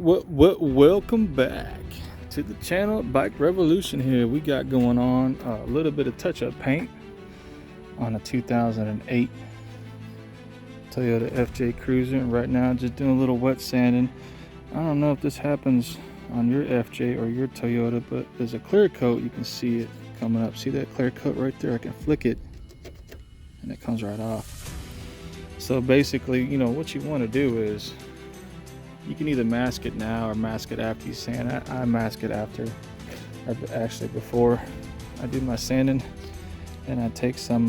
Welcome back to the channel. Bike Revolution here. We got going on a little bit of touch-up paint on a 2008 Toyota FJ Cruiser. Right now, just doing a little wet sanding. I don't know if this happens on your FJ or your Toyota, but there's a clear coat. You can see it coming up. See that clear coat right there? I can flick it, and it comes right off. So basically, you know, what you want to do is you can either mask it now or mask it after you sand. I mask it after, actually before I do my sanding. And I take some,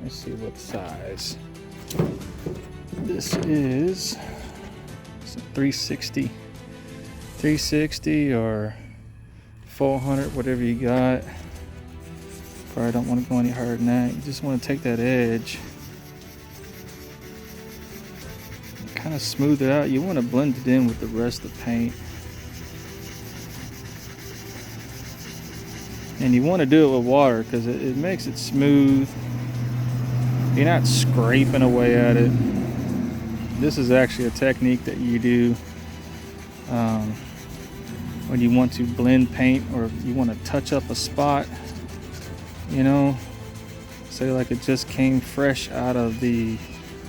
let's see what size. This is some 360 or 400, whatever you got. Probably don't want to go any harder than that. You just want to take that edge, kind of smooth it out. You want to blend it in with the rest of the paint, and you want to do it with water because it makes it smooth. You're not scraping away at it. This is actually a technique that you do when you want to blend paint, or you want to touch up a spot, you know, say like it just came fresh out of the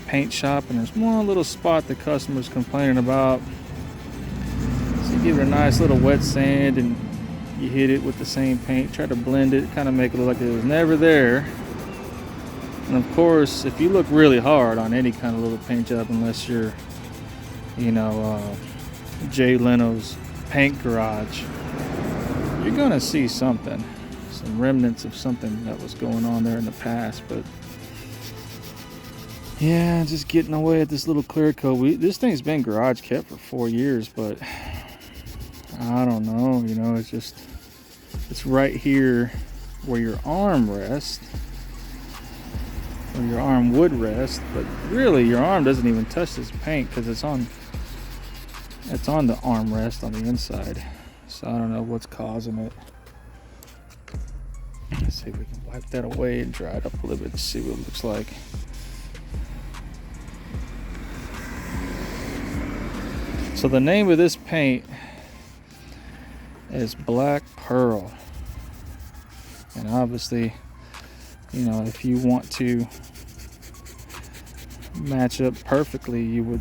paint shop and there's one little spot the customer's complaining about. So you give it a nice little wet sand and you hit it with the same paint, try to blend it, kind of make it look like it was never there. And of course, if you look really hard on any kind of little paint job, unless you're, you know, Jay Leno's paint garage, you're gonna see something, some remnants of something that was going on there in the past. But yeah, just getting away at this little clear coat. This thing's been garage kept for 4 years, but I don't know, you know, it's right here where your arm rests, or your arm would rest, but really your arm doesn't even touch this paint because it's on the armrest on the inside. So I don't know what's causing it. Let's see if we can wipe that away and dry it up a little bit to see what it looks like. So the name of this paint is Black Pearl. And obviously, you know, if you want to match up perfectly, you would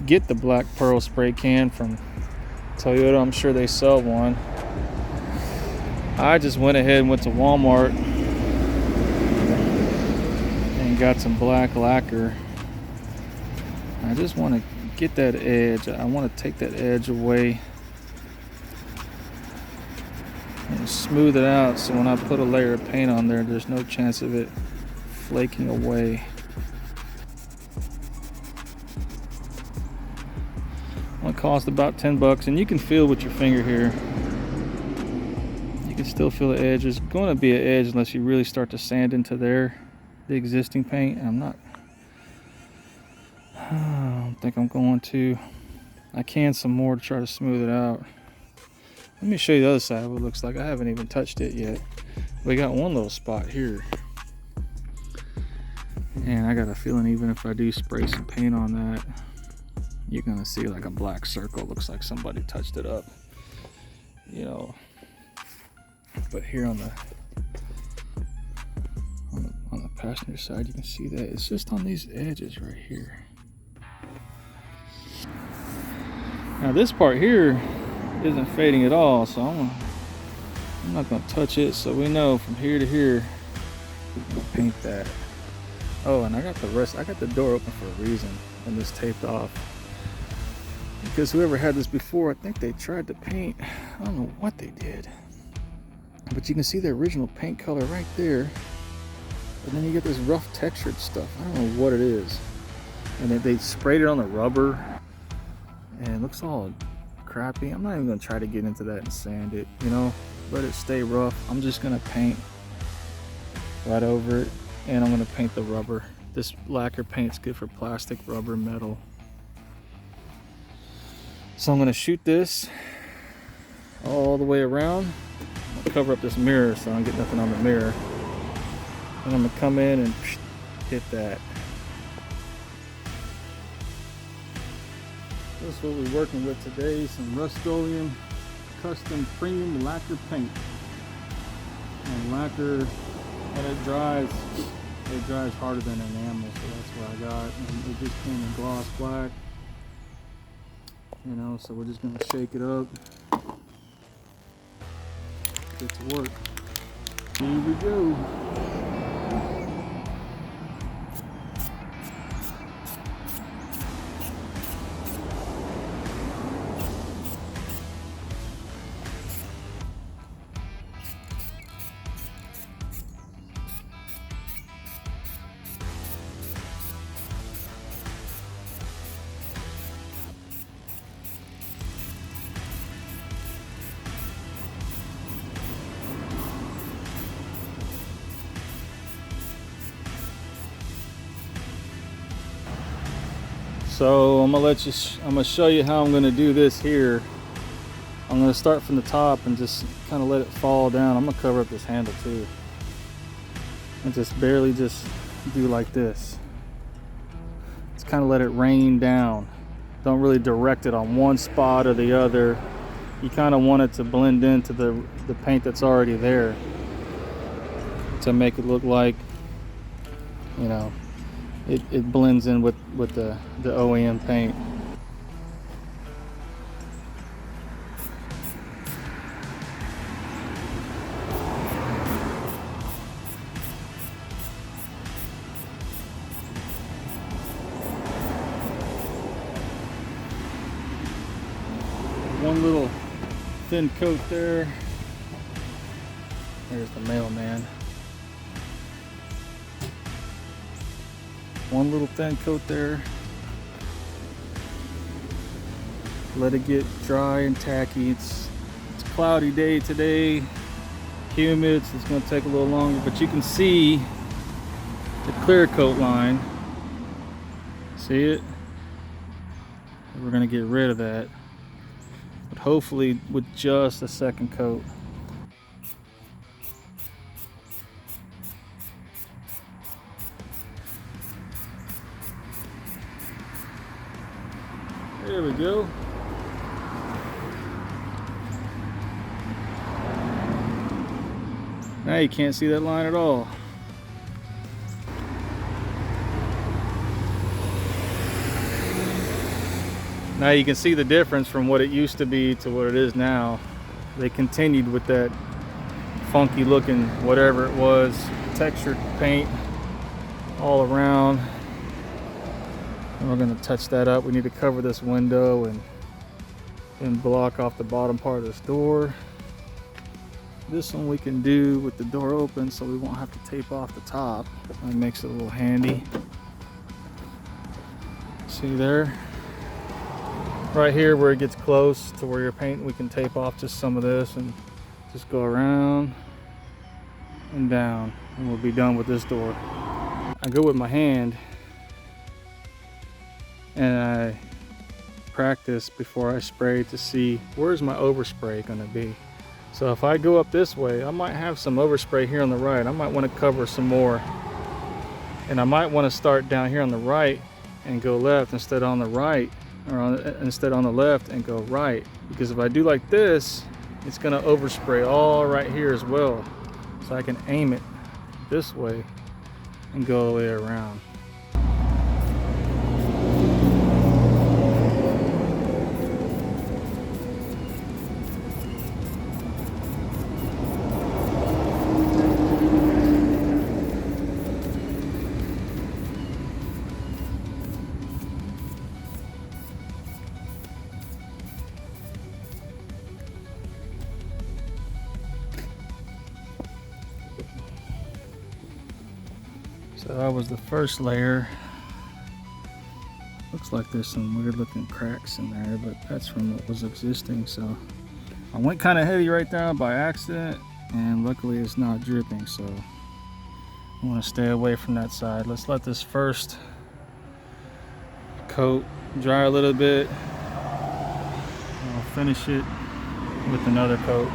get the Black Pearl spray can from Toyota. I'm sure they sell one. I just went ahead and went to Walmart and got some black lacquer. I just want to get that edge. I want to take that edge away and smooth it out, so when I put a layer of paint on there, there's no chance of it flaking away. It cost about 10 bucks, and you can feel with your finger here. You can still feel the edge. There's going to be an edge unless you really start to sand into the existing paint. And I don't think I'm going to. I can some more to try to smooth it out. Let me show you the other side of what it looks like. I haven't even touched it yet. We got one little spot here, and I got a feeling even if I do spray some paint on that, you're gonna see like a black circle. Looks like somebody touched it up, you know. But here on the passenger side, you can see that it's just on these edges right here. Now this part here isn't fading at all, so I'm not gonna touch it. So we know from here to here, we're gonna paint that. Oh, and I got the door open for a reason, and this taped off. Because whoever had this before, I think they tried to paint, I don't know what they did, but you can see the original paint color right there, and then you get this rough textured stuff. I don't know what it is, and then they sprayed it on the rubber, and it looks all crappy. I'm not even gonna try to get into that and sand it, you know, let it stay rough. I'm just gonna paint right over it, and I'm gonna paint the rubber. This lacquer paint's good for plastic, rubber, metal. So I'm going to shoot this all the way around. I'm going to cover up this mirror so I don't get nothing on the mirror. And I'm going to come in and hit that. That's what we're working with today, some Rust-Oleum custom premium lacquer paint. And lacquer, when it dries harder than enamel, so that's what I got. And it just came in gloss black. You know, so we're just gonna shake it up, get to work. Here we go. So I'm gonna show you how I'm gonna do this here. I'm gonna start from the top and just kind of let it fall down. I'm gonna cover up this handle too. And just barely just do like this. Just kind of let it rain down. Don't really direct it on one spot or the other. You kind of want it to blend into the paint that's already there to make it look like, you know, it blends in with the OEM paint. One little thin coat there. There's the mailman. One little thin coat there. Let it get dry and tacky. It's a cloudy day today, humid, so it's going to take a little longer, but you can see the clear coat line. See it? We're going to get rid of that, but hopefully with just a second coat. There we go. Now you can't see that line at all. Now you can see the difference from what it used to be to what it is now. They continued with that funky looking whatever it was, textured paint all around. And we're going to touch that up. We need to cover this window and block off the bottom part of this door. This one we can do with the door open, so we won't have to tape off the top. That makes it a little handy. See there? Right here where it gets close to where you're painting, we can tape off just some of this and just go around and down, and we'll be done with this door. I go with my hand and I practice before I spray to see where's my overspray going to be. So if I go up this way, I might have some overspray here on the right. I might want to cover some more, and I might want to start down here on the right and go left instead on the right, or instead on the left and go right, because if I do like this, it's going to overspray all right here as well. So I can aim it this way and go all the way around. So that was the first layer. Looks like there's some weird looking cracks in there, but that's from what was existing. So I went kind of heavy right there by accident, and luckily it's not dripping, so I want to stay away from that side. Let's let this first coat dry a little bit. I'll finish it with another coat.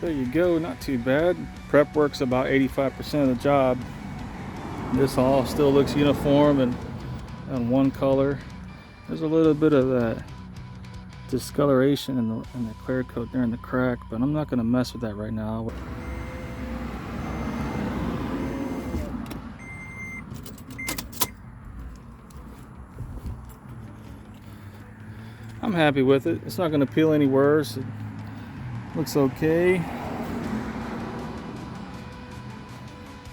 there you go, not too bad. Prep work's about 85% of the job. This all still looks uniform and on one color. There's a little bit of that discoloration in the clear coat there in the crack, but I'm not going to mess with that right now. I'm happy with it. It's not going to peel any worse. It looks okay.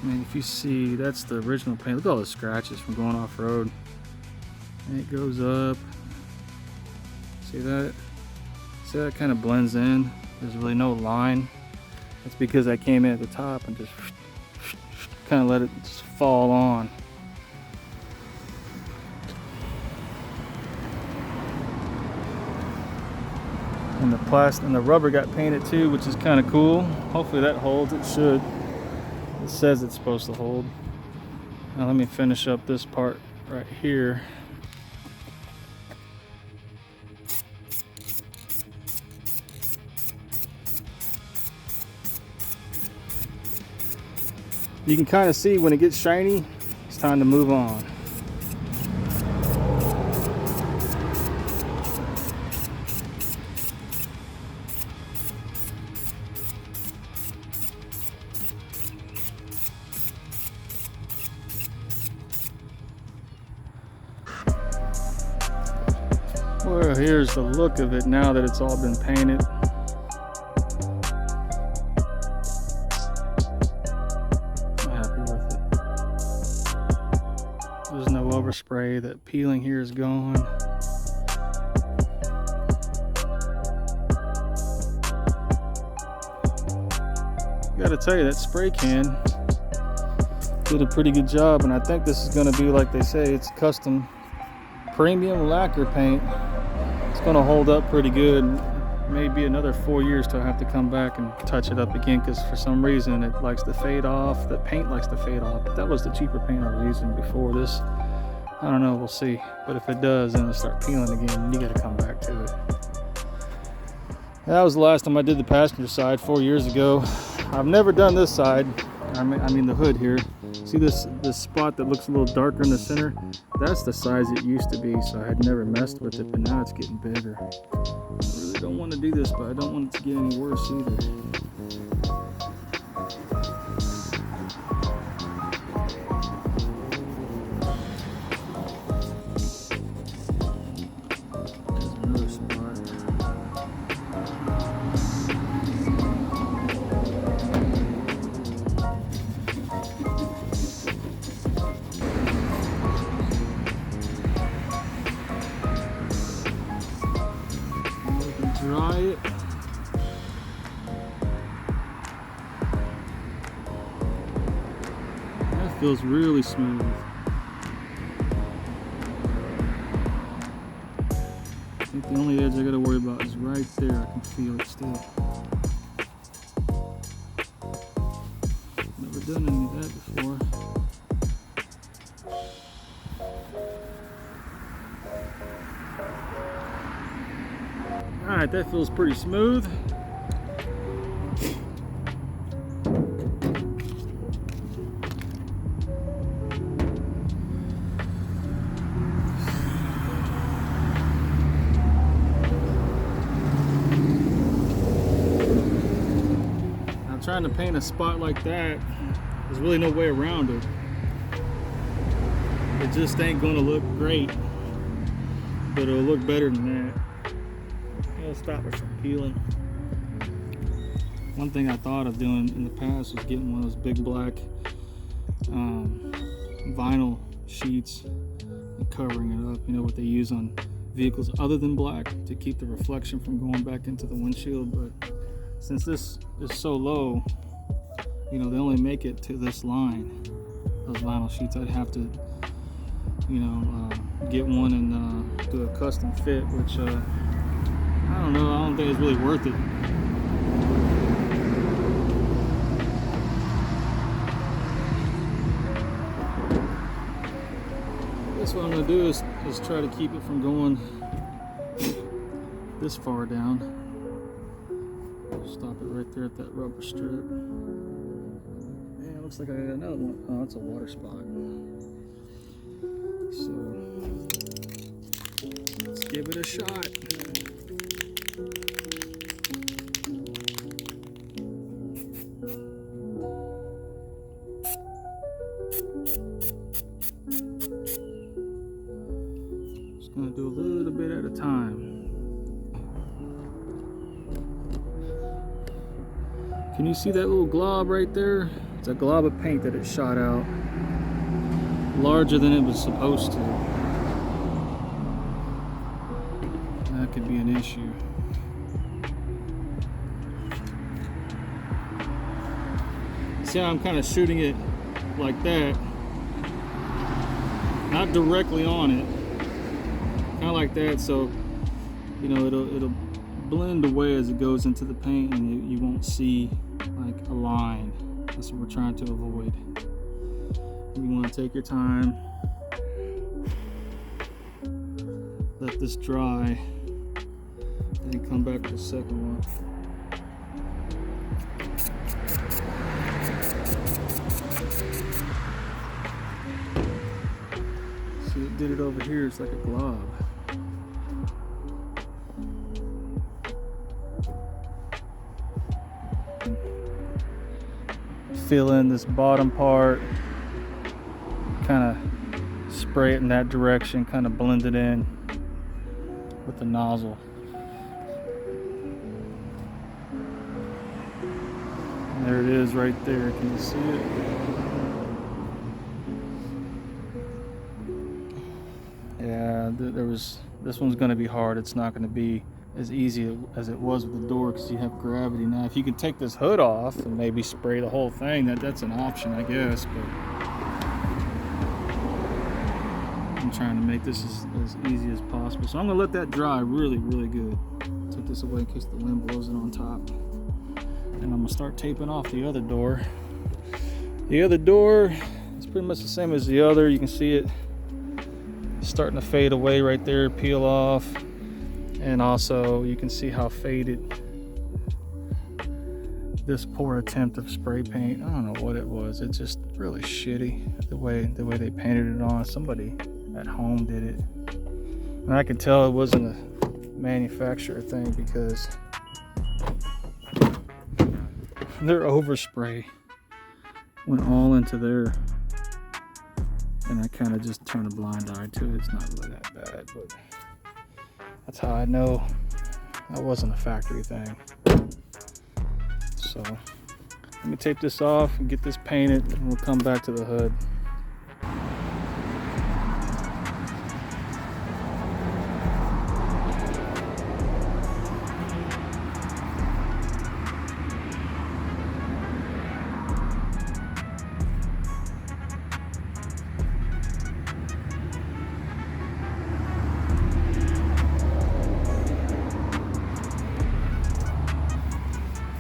I mean, if you see, that's the original paint. Look at all the scratches from going off-road. And it goes up. See that? See that kind of blends in? There's really no line. That's because I came in at the top and just kind of let it just fall on. And the plastic and the rubber got painted too, which is kind of cool. Hopefully that holds. It should. It says it's supposed to hold. Now let me finish up this part right here. You can kind of see when it gets shiny, it's time to move on. Well, here's the look of it now that it's all been painted. I'm happy with it. There's no overspray. That peeling here is gone. Gotta tell you, that spray can did a pretty good job, and I think this is going to be, like they say, it's custom premium lacquer paint. It's going to hold up pretty good. Maybe another 4 years till I have to come back and touch it up again, because for some reason it likes to fade off. The paint likes to fade off, but that was the cheaper paint I was using before this. I don't know, we'll see. But if it does, then it'll start peeling again, and you got to come back to it. That was the last time I did the passenger side 4 years ago. I've never done this side. I mean the hood here. See this spot that looks a little darker in the center? That's the size it used to be, so I had never messed with it, but now it's getting bigger. I really don't want to do this, but I don't want it to get any worse either. There's another spot. Dry it. That feels really smooth. I think the only edge I gotta worry about is right there. I can feel it still. Never done any of that before. Alright, that feels pretty smooth. Now trying to paint a spot like that, there's really no way around it. It just ain't gonna look great, but it'll look better than that. It'll stop it from peeling. One thing I thought of doing in the past was getting one of those big black vinyl sheets and covering it up. You know what they use on vehicles other than black to keep the reflection from going back into the windshield. But since this is so low, you know, they only make it to this line. Those vinyl sheets, I'd have to, you know, get one and do a custom fit, which I don't know, I don't think it's really worth it. I guess what I'm going to do is try to keep it from going this far down. Stop it right there at that rubber strip. Yeah, it looks like I got another one. Oh, it's a water spot. So let's give it a shot. Just gonna do a little bit at a time. Can you see that little glob right there? It's a glob of paint that it shot out. Larger than it was supposed to. That could be an issue. See how I'm kind of shooting it like that? Not directly on it. Kind of like that, so you know it'll blend away as it goes into the paint, and you won't see like a line. That's what we're trying to avoid. You want to take your time, let this dry, and then come back with the second one. See, it did it over here. It's like a glob. Fill in this bottom part, kind of spray it in that direction, kind of blend it in with the nozzle. And there it is right there. Can you see it? Yeah, this one's going to be hard. It's not going to be as easy as it was with the door because you have gravity. Now if you can take this hood off and maybe spray the whole thing, that's an option, I guess, but I'm trying to make this as easy as possible. So I'm gonna let that dry really good. Take this away in case the wind blows it on top, and I'm gonna start taping off the other door. The other door is pretty much the same as the other. You can see it starting to fade away right there, peel off. And also you can see how faded this poor attempt of spray paint. I don't know what it was. It's just really shitty the way they painted it on. Somebody at home did it. And I could tell it wasn't a manufacturer thing because their overspray went all into there. And I kind of just turned a blind eye to it. It's not really that bad, but that's how I know that wasn't a factory thing. So let me tape this off and get this painted, and we'll come back to the hood.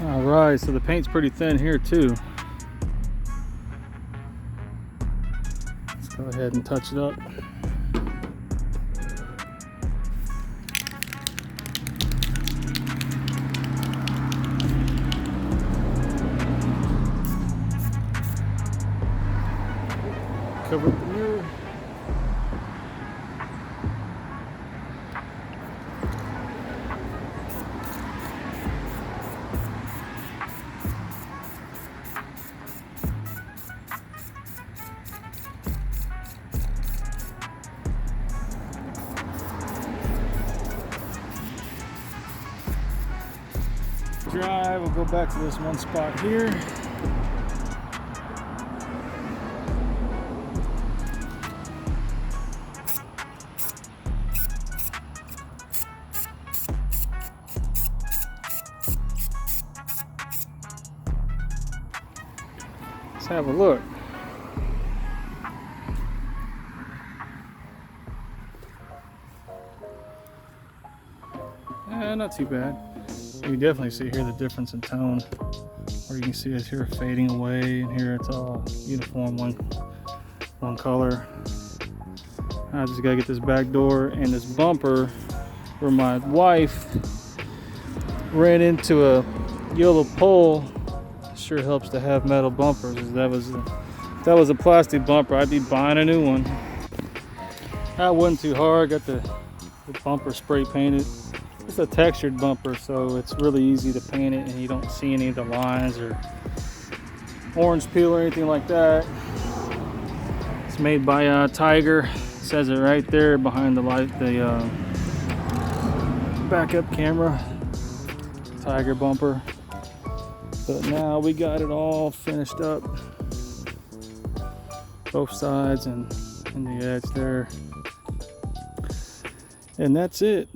Alright, so the paint's pretty thin here too. Let's go ahead and touch it up. Cover up the mirror. Dry, we'll go back to this one spot here. Let's have a look. Not too bad. You can definitely see here the difference in tone, where you can see it's here fading away, and here it's all uniform, one color. I just gotta get this back door and this bumper where my wife ran into a yellow pole sure helps to have metal bumpers. If that was a plastic bumper, I'd be buying a new one. That wasn't too hard. Got the bumper spray painted. It's a textured bumper, so it's really easy to paint it, and you don't see any of the lines or orange peel or anything like that. It's made by Tiger. It says it right there behind the backup camera. Tiger bumper. But now we got it all finished up, both sides and the edge there, and that's it.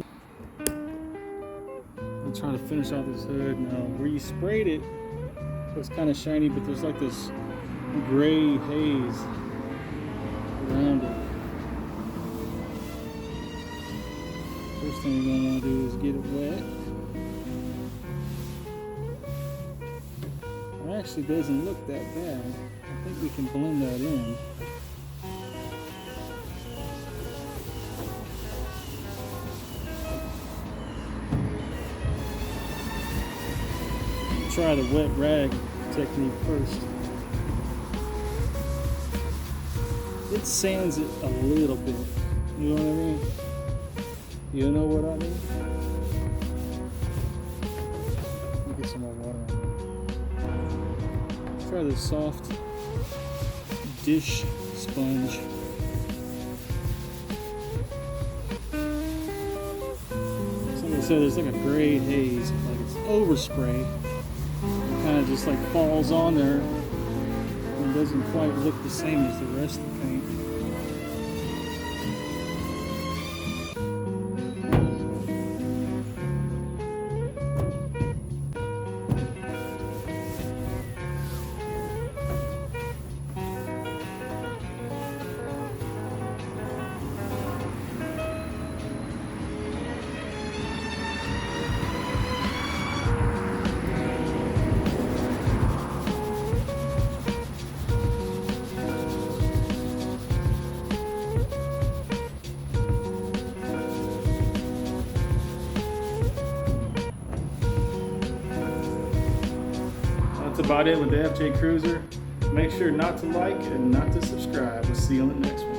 I'm trying to finish off this hood now. Where you sprayed it, it's kind of shiny, but there's like this gray haze around it. First thing you're gonna want to do is get it wet. It actually doesn't look that bad. I think we can blend that in. Try the wet rag technique first. It sands it a little bit. You know what I mean? You know what I mean? Let me get some more water on. Try the soft dish sponge. So there's like a gray haze, like it's overspray. It kind of just like falls on there and doesn't quite look the same as the rest of the paint. That's about it with the FJ Cruiser. Make sure not to like and not to subscribe. We'll see you on the next one.